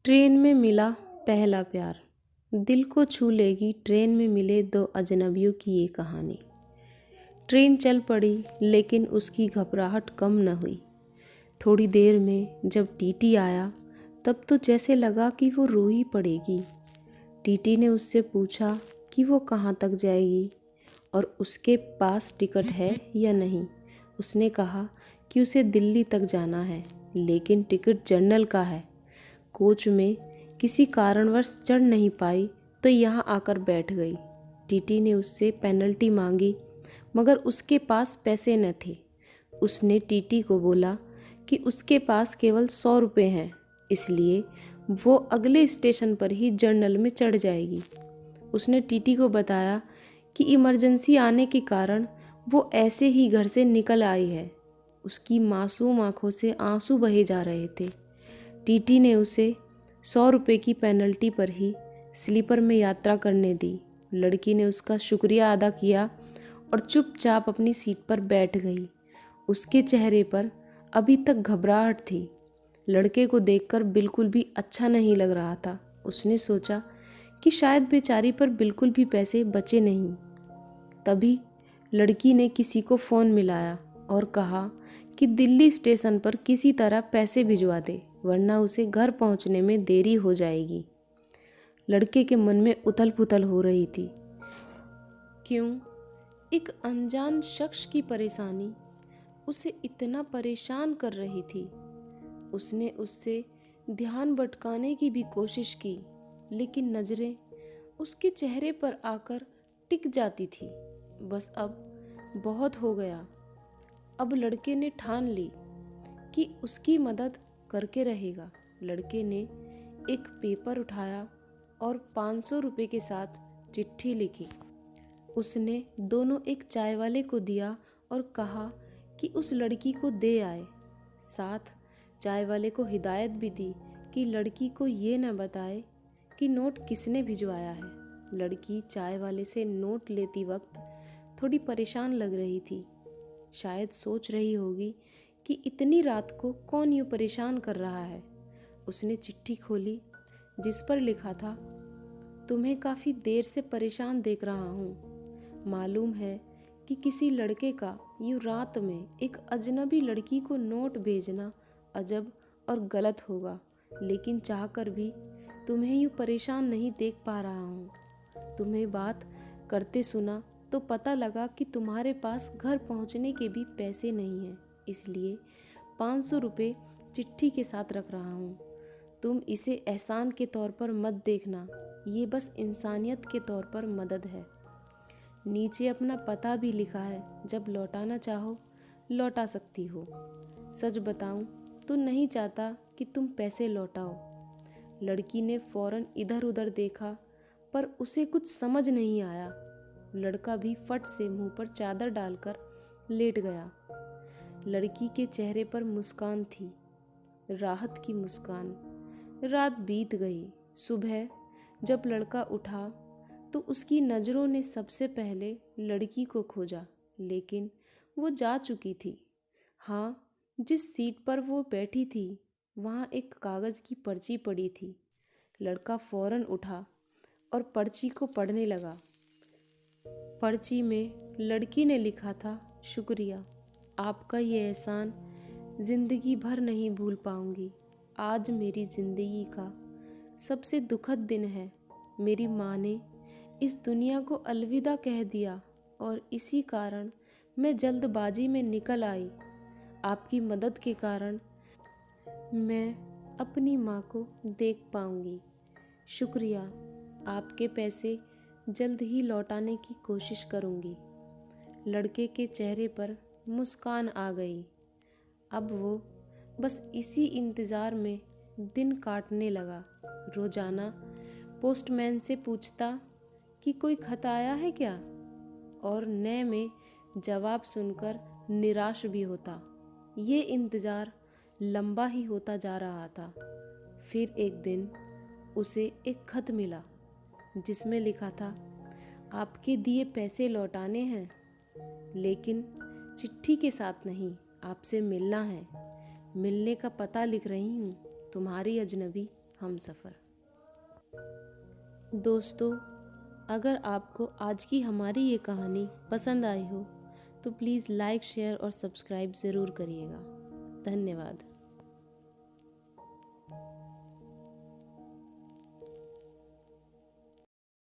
Train में मिला पहला प्यार। दिल को छू लेगी ट्रेन में मिले दो अजनबियों की ये कहानी। ट्रेन चल पड़ी लेकिन उसकी घबराहट कम न हुई। थोड़ी देर में जब टीटी आया तब तो जैसे लगा कि वो रो ही पड़ेगी। टीटी ने उससे पूछा कि वो कहाँ तक जाएगी और उसके पास टिकट है या नहीं। उसने कहा कि उसे दिल्ली तक जाना है, लेकिन टिकट जनरल का है। कोच में किसी कारणवश चढ़ नहीं पाई तो यहाँ आकर बैठ गई। टीटी ने उससे पेनल्टी मांगी मगर उसके पास पैसे न थे। उसने टीटी को बोला कि उसके पास केवल 100 रुपये हैं, इसलिए वो अगले स्टेशन पर ही जनरल में चढ़ जाएगी। उसने टीटी को बताया कि इमरजेंसी आने के कारण वो ऐसे ही घर से निकल आई है। उसकी मासूम आंखों से आंसू बहे जा रहे थे। टीटी ने उसे 100 रुपये की पेनल्टी पर ही स्लीपर में यात्रा करने दी। लड़की ने उसका शुक्रिया अदा किया और चुपचाप अपनी सीट पर बैठ गई। उसके चेहरे पर अभी तक घबराहट थी। लड़के को देखकर बिल्कुल भी अच्छा नहीं लग रहा था। उसने सोचा कि शायद बेचारी पर बिल्कुल भी पैसे बचे नहीं। तभी लड़की ने किसी को फ़ोन मिलाया और कहा कि दिल्ली स्टेशन पर किसी तरह पैसे भिजवा दे, वरना उसे घर पहुंचने में देरी हो जाएगी। लड़के के मन में उथल पुथल हो रही थी। क्यों एक अनजान शख्स की परेशानी उसे इतना परेशान कर रही थी। उसने उससे ध्यान भटकाने की भी कोशिश की, लेकिन नज़रें उसके चेहरे पर आकर टिक जाती थी। बस अब बहुत हो गया। अब लड़के ने ठान ली कि उसकी मदद करके रहेगा। लड़के ने एक पेपर उठाया और 500 रुपये के साथ चिट्ठी लिखी। उसने दोनों एक चाय वाले को दिया और कहा कि उस लड़की को दे आए। साथ चाय वाले को हिदायत भी दी कि लड़की को ये न बताए कि नोट किसने भिजवाया है। लड़की चाय वाले से नोट लेती वक्त थोड़ी परेशान लग रही थी। शायद सोच रही होगी कि इतनी रात को कौन यूँ परेशान कर रहा है। उसने चिट्ठी खोली जिस पर लिखा था, तुम्हें काफ़ी देर से परेशान देख रहा हूँ। मालूम है कि किसी लड़के का यूँ रात में एक अजनबी लड़की को नोट भेजना अजब और गलत होगा, लेकिन चाहकर भी तुम्हें यूँ परेशान नहीं देख पा रहा हूँ। तुम्हें बात करते सुना तो पता लगा कि तुम्हारे पास घर पहुँचने के भी पैसे नहीं हैं, इसलिए 500 रुपये चिट्ठी के साथ रख रहा हूँ। तुम इसे एहसान के तौर पर मत देखना, ये बस इंसानियत के तौर पर मदद है। नीचे अपना पता भी लिखा है, जब लौटाना चाहो लौटा सकती हो। सच बताऊं तो नहीं चाहता कि तुम पैसे लौटाओ। लड़की ने फौरन इधर उधर देखा पर उसे कुछ समझ नहीं आया। लड़का भी फट से मुंह पर चादर डालकर लेट गया। लड़की के चेहरे पर मुस्कान थी, राहत की मुस्कान। रात बीत गई। सुबह जब लड़का उठा तो उसकी नज़रों ने सबसे पहले लड़की को खोजा, लेकिन वो जा चुकी थी। हाँ, जिस सीट पर वो बैठी थी वहाँ एक कागज़ की पर्ची पड़ी थी। लड़का फौरन उठा और पर्ची को पढ़ने लगा। पर्ची में लड़की ने लिखा था, शुक्रिया, आपका ये एहसान ज़िंदगी भर नहीं भूल पाऊंगी। आज मेरी ज़िंदगी का सबसे दुखद दिन है। मेरी माँ ने इस दुनिया को अलविदा कह दिया और इसी कारण मैं जल्दबाजी में निकल आई। आपकी मदद के कारण मैं अपनी माँ को देख पाऊंगी। शुक्रिया, आपके पैसे जल्द ही लौटाने की कोशिश करूंगी। लड़के के चेहरे पर मुस्कान आ गई। अब वो बस इसी इंतज़ार में दिन काटने लगा। रोज़ाना पोस्टमैन से पूछता कि कोई खत आया है क्या, और नए में जवाब सुनकर निराश भी होता। ये इंतज़ार लंबा ही होता जा रहा था। फिर एक दिन उसे एक खत मिला जिसमें लिखा था, आपके दिए पैसे लौटाने हैं, लेकिन चिट्ठी के साथ नहीं, आपसे मिलना है। मिलने का पता लिख रही हूँ, तुम्हारी अजनबी हमसफ़र। दोस्तों, अगर आपको आज की हमारी ये कहानी पसंद आई हो तो प्लीज़ लाइक, शेयर और सब्सक्राइब ज़रूर करिएगा। धन्यवाद।